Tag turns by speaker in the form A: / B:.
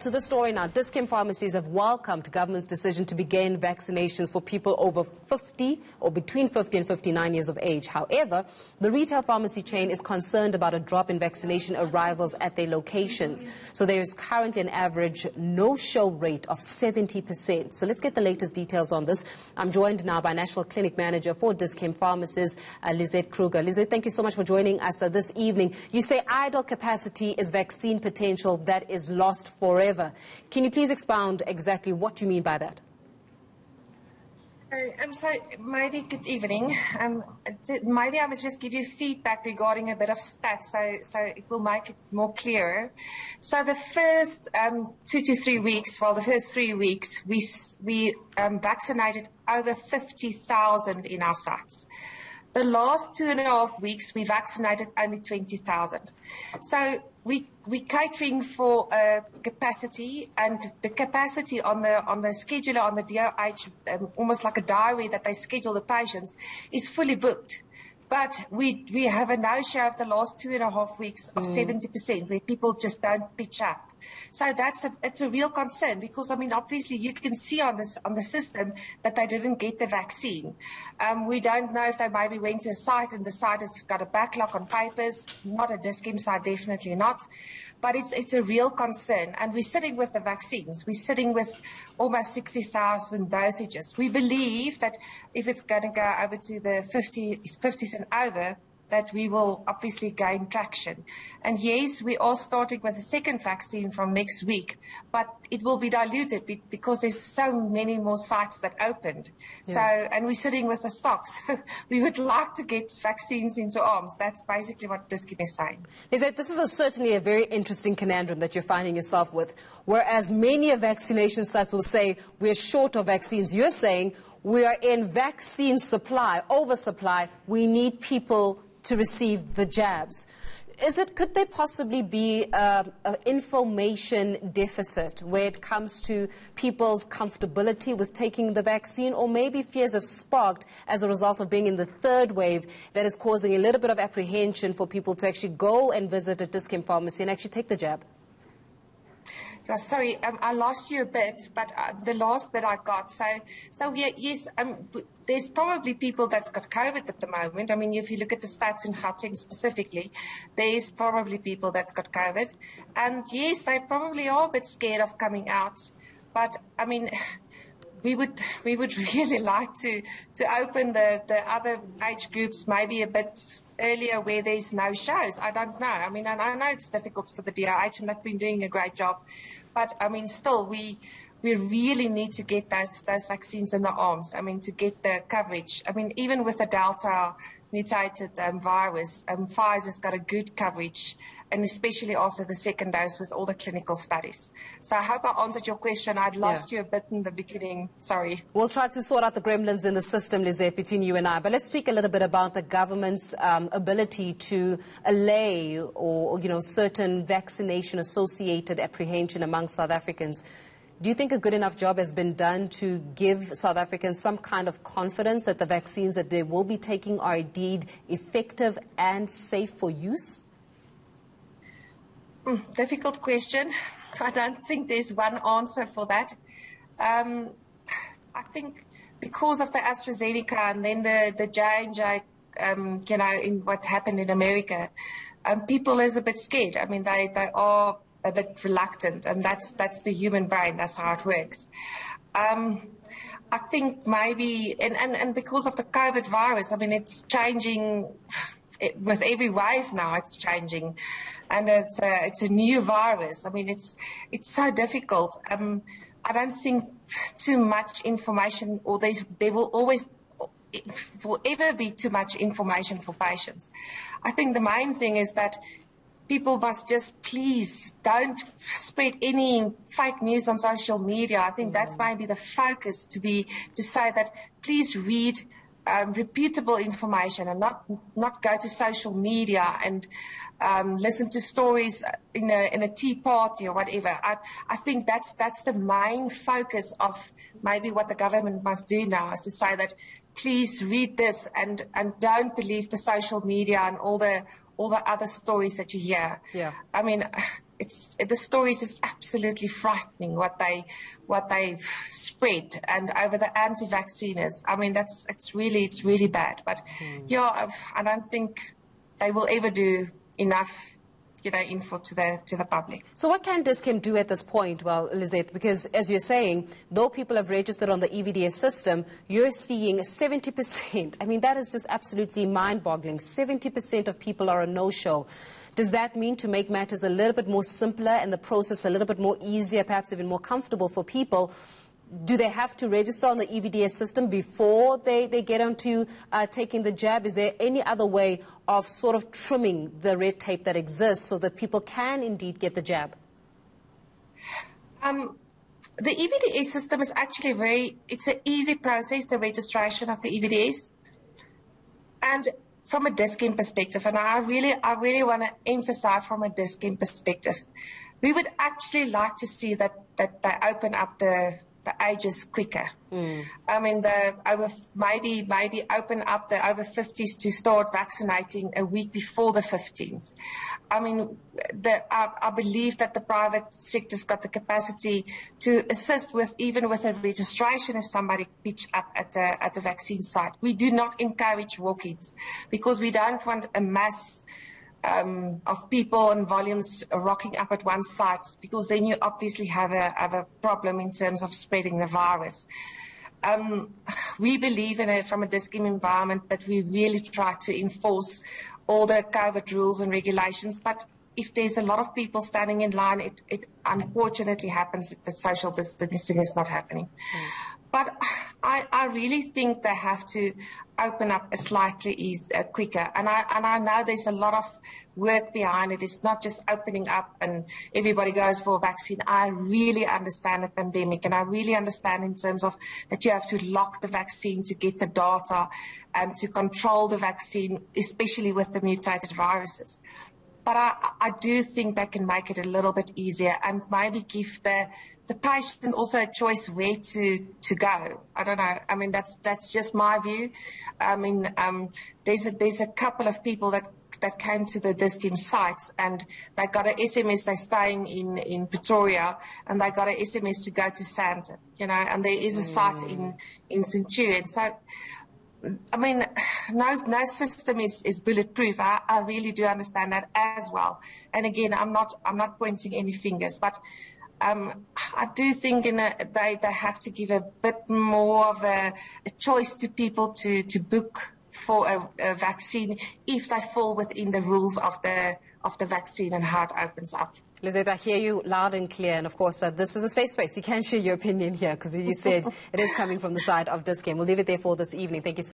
A: To the story now, Dis-Chem Pharmacies have welcomed government's decision to begin vaccinations for people over 50 or between 50 and 59 years of age. However, the retail pharmacy chain is concerned about a drop in vaccination arrivals at their locations. So there is currently an average no-show rate of 70%. So let's get the latest details on this. I'm joined now by National Clinic Manager for Dis-Chem Pharmacies, Lizeth Kruger. Lizeth, thank you so much for joining us this evening. You say idle capacity is vaccine potential that is lost forever. Can you please expound exactly what you mean by that?
B: So maybe good evening. Maybe I must just give you feedback regarding a bit of stats so it will make it more clearer. So the first 2 to 3 weeks, well, the first 3 weeks, we vaccinated over 50,000 in our sites. The last 2.5 weeks, we vaccinated only 20,000. So we're catering for capacity, and the capacity on the scheduler on the DOH, almost like a diary that they schedule the patients, is fully booked. But we have a no-show of the last 2.5 weeks of 70%, where people just don't pitch up. So it's a real concern, because I mean, obviously you can see on the system that they didn't get the vaccine. We don't know if they maybe went to a site and the site has got a backlog on papers. Not a Dis-Chem site, definitely not. But it's a real concern, and we're sitting with the vaccines. We're sitting with almost 60,000 dosages. We believe that if it's going to go over to the 50s and over, that we will obviously gain traction. And yes, we are starting with a second vaccine from next week, but it will be diluted because there's so many more sites that opened. Yeah. So, and we're sitting with the stocks. We would like to get vaccines into arms. That's basically what Dis-Chem is saying.
A: Lizeth, this is certainly a very interesting conundrum that you're finding yourself with. Whereas many vaccination sites will say we're short of vaccines, you're saying we are in vaccine supply, oversupply. We need people to receive the jabs. Could there possibly be an information deficit where it comes to people's comfortability with taking the vaccine, or maybe fears have sparked as a result of being in the third wave that is causing a little bit of apprehension for people to actually go and visit a Dis-Chem pharmacy and actually take the jab?
B: Sorry, I lost you a bit, but the last bit I got. So yeah, yes, there's probably people that's got COVID at the moment. I mean, if you look at the stats in Gauteng specifically, there's probably people that's got COVID. And yes, they probably are a bit scared of coming out. But I mean, we would really like to open the other age groups maybe a bit earlier, where there's no shows. I don't know. I mean, I know it's difficult for the DOH, and they've been doing a great job. But I mean, still, we really need to get those vaccines in the arms. I mean, to get the coverage. I mean, even with the Delta mutated virus, Pfizer's got a good coverage, and especially after the second dose with all the clinical studies. So I hope I answered your question. I'd lost you a bit in the beginning. Sorry.
A: We'll try to sort out the gremlins in the system, Lizeth, between you and I. But let's speak a little bit about the government's ability to allay or certain vaccination-associated apprehension among South Africans. Do you think a good enough job has been done to give South Africans some kind of confidence that the vaccines that they will be taking are indeed effective and safe for use?
B: Difficult question. I don't think there's one answer for that. I think because of the AstraZeneca and then the J&J, in what happened in America, people is a bit scared. I mean, they are a bit reluctant, and that's the human brain. That's how it works. I think maybe, and because of the COVID virus, I mean, it's changing with every wave now. It's changing, and it's a new virus. I mean, it's so difficult. I don't think too much information, or there will always forever be too much information for patients. I think the main thing is that people must just please don't spread any fake news on social media. I think that's maybe the focus to say that please read reputable information and not go to social media and listen to stories in a tea party or whatever. I think that's the main focus of maybe what the government must do now, is to say that please read this and don't believe the social media and all the other stories that you hear.
A: Yeah.
B: I mean, the stories is absolutely frightening what they've spread, and over the anti-vacciners. I mean, it's really bad. But yeah, I don't think they will ever do enough, info to the public.
A: So what can Dis-Chem do at this point? Well, Lizeth, because as you're saying, though people have registered on the EVDS system, you're seeing 70%. I mean, that is just absolutely mind-boggling. 70% of people are a no-show. Does that mean to make matters a little bit more simpler and the process a little bit more easier, perhaps even more comfortable for people? Do they have to register on the EVDS system before they get onto taking the jab? Is there any other way of sort of trimming the red tape that exists so that people can indeed get the jab?
B: The EVDS system is actually it's an easy process, the registration of the EVDS. And from a Dis-Chem perspective, and I really want to emphasize from a Dis-Chem perspective, we would actually like to see that they open up the ages quicker. I mean, maybe open up the over 50s to start vaccinating a week before the 15th. I mean, I believe that the private sector's got the capacity to assist even with a registration if somebody pitch up at the vaccine site. We do not encourage walk-ins because we don't want a mass of people and volumes rocking up at one site, because then you obviously have a problem in terms of spreading the virus. We believe in it from a Dis-Chem environment that we really try to enforce all the COVID rules and regulations, but if there's a lot of people standing in line, it unfortunately happens that social distancing is not happening. But I really think they have to open up a slightly quicker. And I know there's a lot of work behind it. It's not just opening up and everybody goes for a vaccine. I really understand the pandemic, and I really understand in terms of that you have to lock the vaccine to get the data and to control the vaccine, especially with the mutated viruses. But I do think they can make it a little bit easier and maybe give the patient also a choice where to go. I don't know. I mean, that's just my view. I mean, there's a couple of people that came to the Dis-Chem sites and they got an SMS. They're staying in Pretoria and they got an SMS to go to Sandton, and there is a site in Centurion. So, I mean, no system is bulletproof. I really do understand that as well. And again, I'm not pointing any fingers, but I do think they have to give a bit more of a choice to people to book for a vaccine if they fall within the rules of the vaccine and how it opens up.
A: Lizeth, I hear you loud and clear, and of course this is a safe space. You can share your opinion here because you said it is coming from the side of Dis-Chem. We'll leave it there for this evening. Thank you so much.